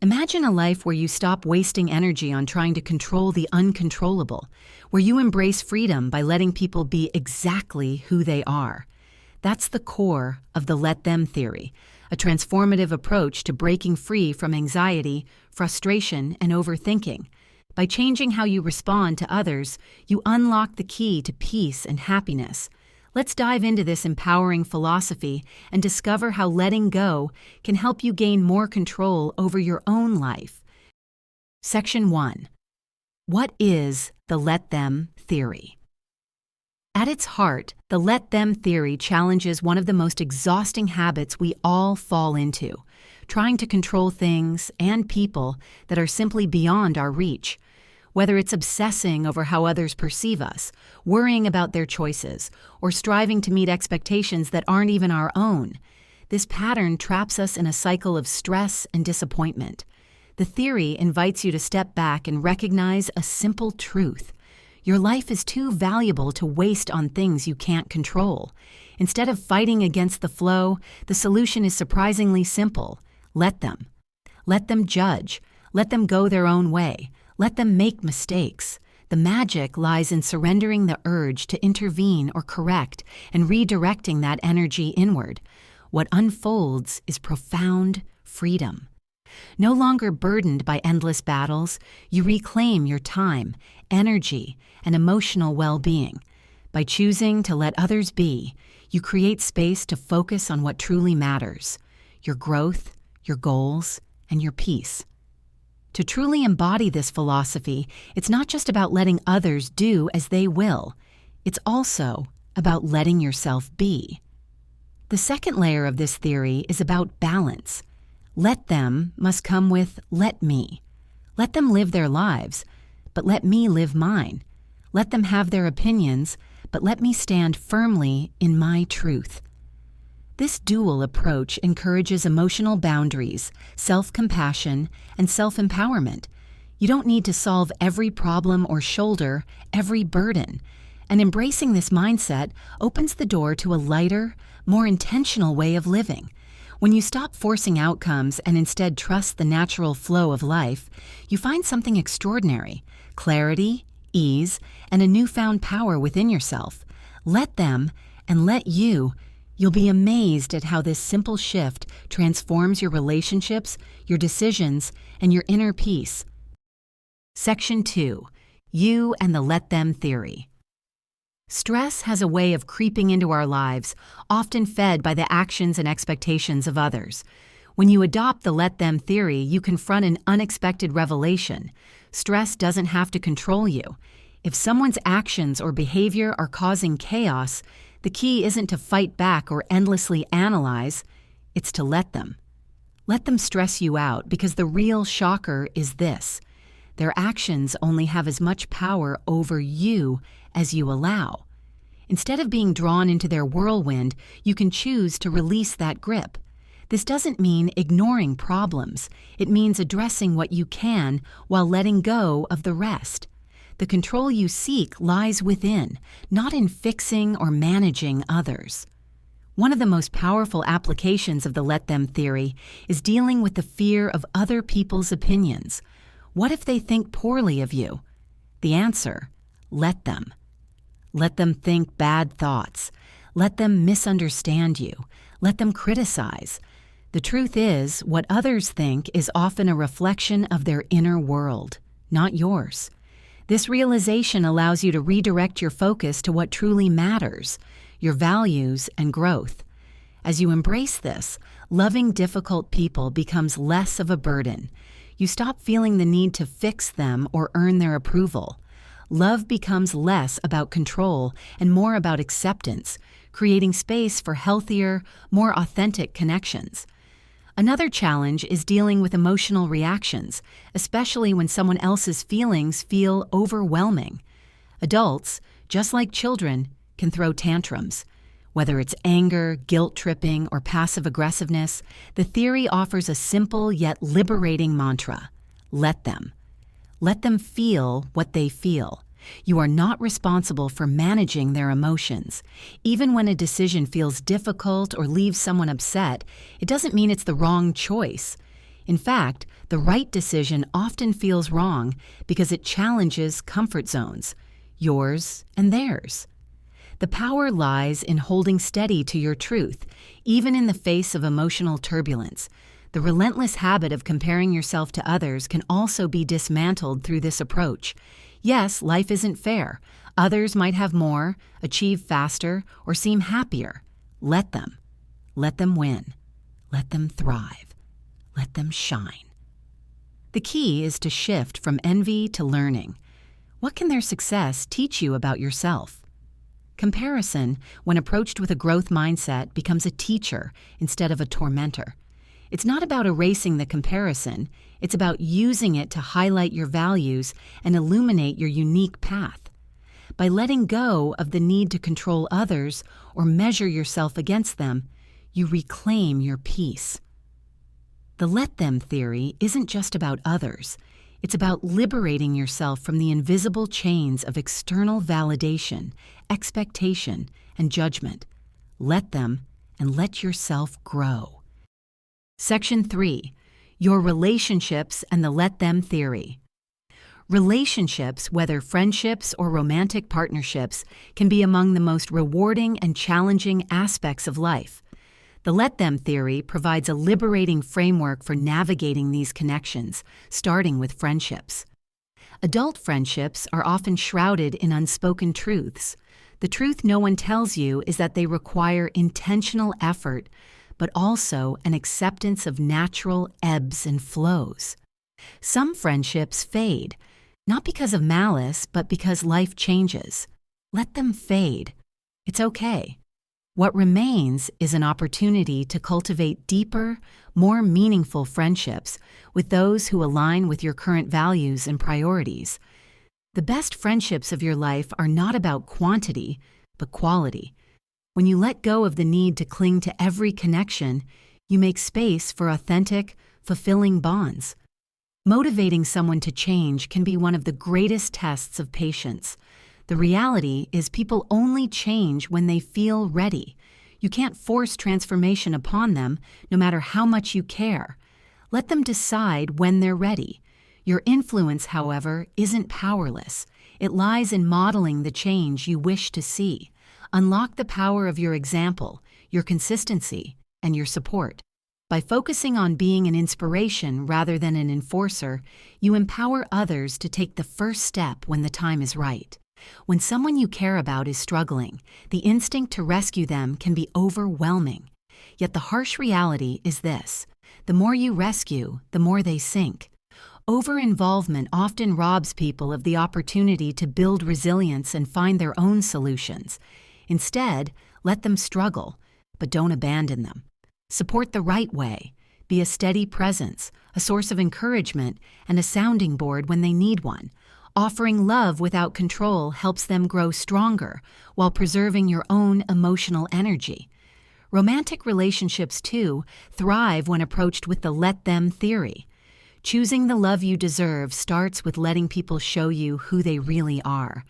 Imagine a life where you stop wasting energy on trying to control the uncontrollable, where you embrace freedom by letting people be exactly who they are. That's the core of the Let Them theory, a transformative approach to breaking free from anxiety, frustration, and overthinking. By changing how you respond to others, you unlock the key to peace and happiness. Let's dive into this empowering philosophy and discover how letting go can help you gain more control over your own life. Section 1. What is the Let Them theory? At its heart, the Let Them theory challenges one of the most exhausting habits we all fall into, trying to control things and people that are simply beyond our reach. Whether it's obsessing over how others perceive us, worrying about their choices, or striving to meet expectations that aren't even our own, this pattern traps us in a cycle of stress and disappointment. The theory invites you to step back and recognize a simple truth. Your life is too valuable to waste on things you can't control. Instead of fighting against the flow, the solution is surprisingly simple. Let them. Let them judge. Let them go their own way. Let them make mistakes. The magic lies in surrendering the urge to intervene or correct and redirecting that energy inward. What unfolds is profound freedom. No longer burdened by endless battles, you reclaim your time, energy, and emotional well-being. By choosing to let others be, you create space to focus on what truly matters: your growth, your goals, and your peace. To truly embody this philosophy, it's not just about letting others do as they will. It's also about letting yourself be. The second layer of this theory is about balance. Let them must come with let me. Let them live their lives, but let me live mine. Let them have their opinions, but let me stand firmly in my truth. This dual approach encourages emotional boundaries, self-compassion, and self-empowerment. You don't need to solve every problem or shoulder every burden. And embracing this mindset opens the door to a lighter, more intentional way of living. When you stop forcing outcomes and instead trust the natural flow of life, you find something extraordinary: clarity, ease, and a newfound power within yourself. Let them, and let you. You'll be amazed at how this simple shift transforms your relationships, your decisions, and your inner peace. Section 2. You and the Let Them theory. Stress has a way of creeping into our lives, often fed by the actions and expectations of others. When you adopt the Let Them theory, you confront an unexpected revelation. Stress doesn't have to control you. If someone's actions or behavior are causing chaos, the key isn't to fight back or endlessly analyze, it's to let them. Let them stress you out, because the real shocker is this: their actions only have as much power over you as you allow. Instead of being drawn into their whirlwind, you can choose to release that grip. This doesn't mean ignoring problems. It means addressing what you can while letting go of the rest. The control you seek lies within, not in fixing or managing others. One of the most powerful applications of the Let Them theory is dealing with the fear of other people's opinions. What if they think poorly of you? The answer: let them. Let them think bad thoughts. Let them misunderstand you. Let them criticize. The truth is, what others think is often a reflection of their inner world, not yours. This realization allows you to redirect your focus to what truly matters: your values and growth. As you embrace this, loving difficult people becomes less of a burden. You stop feeling the need to fix them or earn their approval. Love becomes less about control and more about acceptance, creating space for healthier, more authentic connections. Another challenge is dealing with emotional reactions, especially when someone else's feelings feel overwhelming. Adults, just like children, can throw tantrums. Whether it's anger, guilt-tripping, or passive-aggressiveness, the theory offers a simple yet liberating mantra: let them. Let them feel what they feel. You are not responsible for managing their emotions. Even when a decision feels difficult or leaves someone upset, it doesn't mean it's the wrong choice. In fact, the right decision often feels wrong because it challenges comfort zones, yours and theirs. The power lies in holding steady to your truth, even in the face of emotional turbulence. The relentless habit of comparing yourself to others can also be dismantled through this approach. Yes, life isn't fair. Others might have more, achieve faster, or seem happier. Let them. Let them win. Let them thrive. Let them shine. The key is to shift from envy to learning. What can their success teach you about yourself? Comparison, when approached with a growth mindset, becomes a teacher instead of a tormentor. It's not about erasing the comparison, it's about using it to highlight your values and illuminate your unique path. By letting go of the need to control others or measure yourself against them, you reclaim your peace. The let them theory isn't just about others. It's about liberating yourself from the invisible chains of external validation, expectation, and judgment. Let them and let yourself grow. Section 3. Your relationships and the let them theory. Relationships, whether friendships or romantic partnerships, can be among the most rewarding and challenging aspects of life. The let them theory provides a liberating framework for navigating these connections, starting with friendships. Adult friendships are often shrouded in unspoken truths. The truth no one tells you is that they require intentional effort, but also an acceptance of natural ebbs and flows. Some friendships fade, not because of malice, but because life changes. Let them fade. It's okay. What remains is an opportunity to cultivate deeper, more meaningful friendships with those who align with your current values and priorities. The best friendships of your life are not about quantity, but quality. When you let go of the need to cling to every connection, you make space for authentic, fulfilling bonds. Motivating someone to change can be one of the greatest tests of patience. The reality is people only change when they feel ready. You can't force transformation upon them, no matter how much you care. Let them decide when they're ready. Your influence, however, isn't powerless. It lies in modeling the change you wish to see. Unlock the power of your example, your consistency, and your support. By focusing on being an inspiration rather than an enforcer, you empower others to take the first step when the time is right. When someone you care about is struggling, the instinct to rescue them can be overwhelming. Yet the harsh reality is this: the more you rescue, the more they sink. Over-involvement often robs people of the opportunity to build resilience and find their own solutions. Instead, let them struggle, but don't abandon them. Support the right way. Be a steady presence, a source of encouragement, and a sounding board when they need one. Offering love without control helps them grow stronger while preserving your own emotional energy. Romantic relationships, too, thrive when approached with the let them theory. Choosing the love you deserve starts with letting people show you who they really are.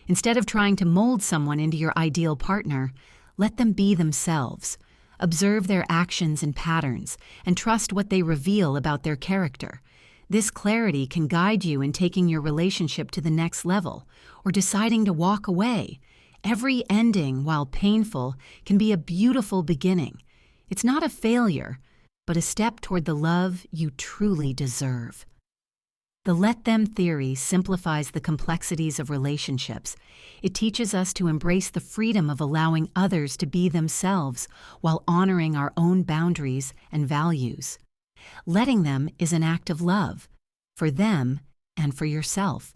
Instead of trying to mold someone into your ideal partner, let them be themselves. Observe their actions and patterns, and trust what they reveal about their character. This clarity can guide you in taking your relationship to the next level or deciding to walk away. Every ending, while painful, can be a beautiful beginning. It's not a failure, but a step toward the love you truly deserve. The let them theory simplifies the complexities of relationships. It teaches us to embrace the freedom of allowing others to be themselves while honoring our own boundaries and values. Letting them is an act of love, for them and for yourself.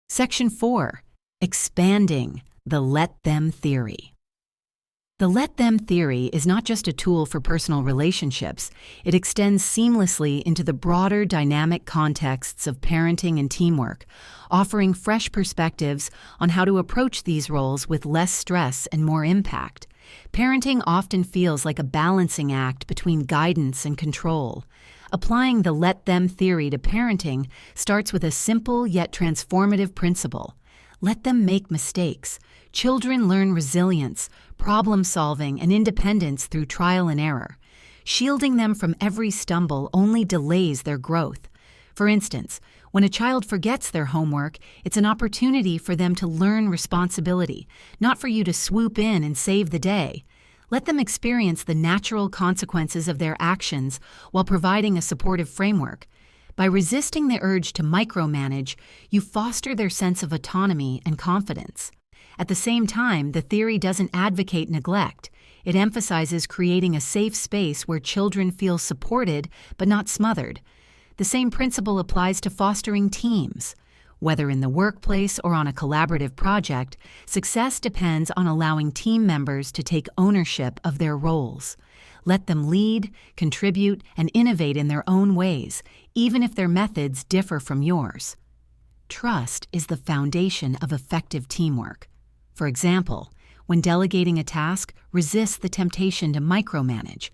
Section 4. Expanding the let them theory. The let them theory is not just a tool for personal relationships. It extends seamlessly into the broader dynamic contexts of parenting and teamwork, offering fresh perspectives on how to approach these roles with less stress and more impact. Parenting often feels like a balancing act between guidance and control. Applying the let them theory to parenting starts with a simple yet transformative principle. Let them make mistakes. Children learn resilience, problem solving, and independence through trial and error. Shielding them from every stumble only delays their growth. For instance, when a child forgets their homework, it's an opportunity for them to learn responsibility, not for you to swoop in and save the day. Let them experience the natural consequences of their actions while providing a supportive framework. By resisting the urge to micromanage, you foster their sense of autonomy and confidence. At the same time, the theory doesn't advocate neglect. It emphasizes creating a safe space where children feel supported but not smothered. The same principle applies to fostering teams. Whether in the workplace or on a collaborative project, success depends on allowing team members to take ownership of their roles. Let them lead, contribute, and innovate in their own ways, even if their methods differ from yours. Trust is the foundation of effective teamwork. For example, when delegating a task, resist the temptation to micromanage.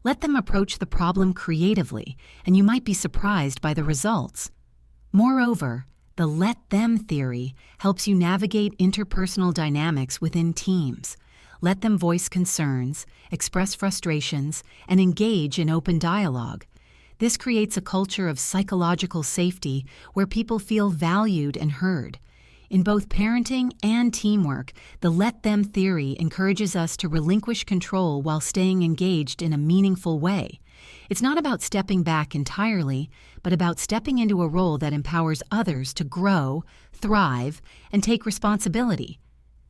Let them approach the problem creatively, and you might be surprised by the results. Moreover, the let them theory helps you navigate interpersonal dynamics within teams. Let them voice concerns, express frustrations, and engage in open dialogue. This creates a culture of psychological safety where people feel valued and heard. In both parenting and teamwork, the let them theory encourages us to relinquish control while staying engaged in a meaningful way. It's not about stepping back entirely, but about stepping into a role that empowers others to grow, thrive, and take responsibility.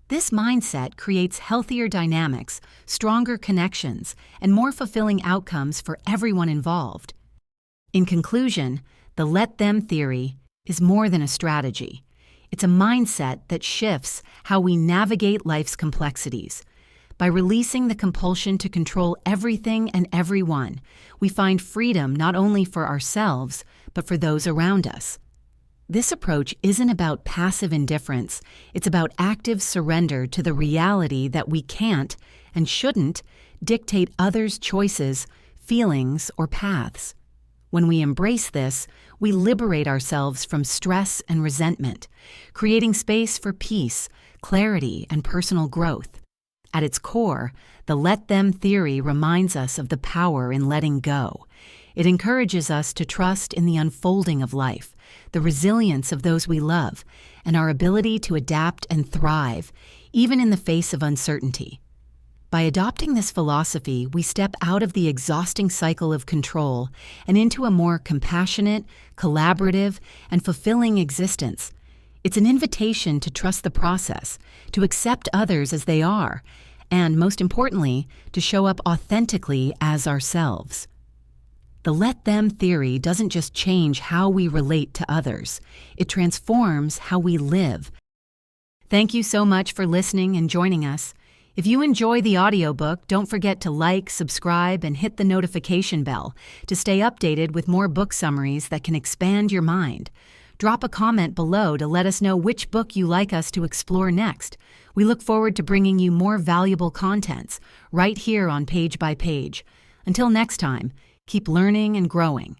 This mindset creates healthier dynamics, stronger connections, and more fulfilling outcomes for everyone involved. In conclusion, the let them theory is more than a strategy. It's a mindset that shifts how we navigate life's complexities. By releasing the compulsion to control everything and everyone, we find freedom not only for ourselves, but for those around us. This approach isn't about passive indifference, it's about active surrender to the reality that we can't and shouldn't dictate others' choices, feelings, or paths. When we embrace this, we liberate ourselves from stress and resentment, creating space for peace, clarity, and personal growth. At its core, the let them theory reminds us of the power in letting go. It encourages us to trust in the unfolding of life, the resilience of those we love, and our ability to adapt and thrive, even in the face of uncertainty. By adopting this philosophy, we step out of the exhausting cycle of control and into a more compassionate, collaborative, and fulfilling existence. It's an invitation to trust the process, to accept others as they are, and, most importantly, to show up authentically as ourselves. The let them theory doesn't just change how we relate to others, it transforms how we live. Thank you so much for listening and joining us. If you enjoy the audiobook, don't forget to like, subscribe, and hit the notification bell to stay updated with more book summaries that can expand your mind. Drop a comment below to let us know which book you like us to explore next. We look forward to bringing you more valuable contents right here on Page by Page. Until next time, keep learning and growing.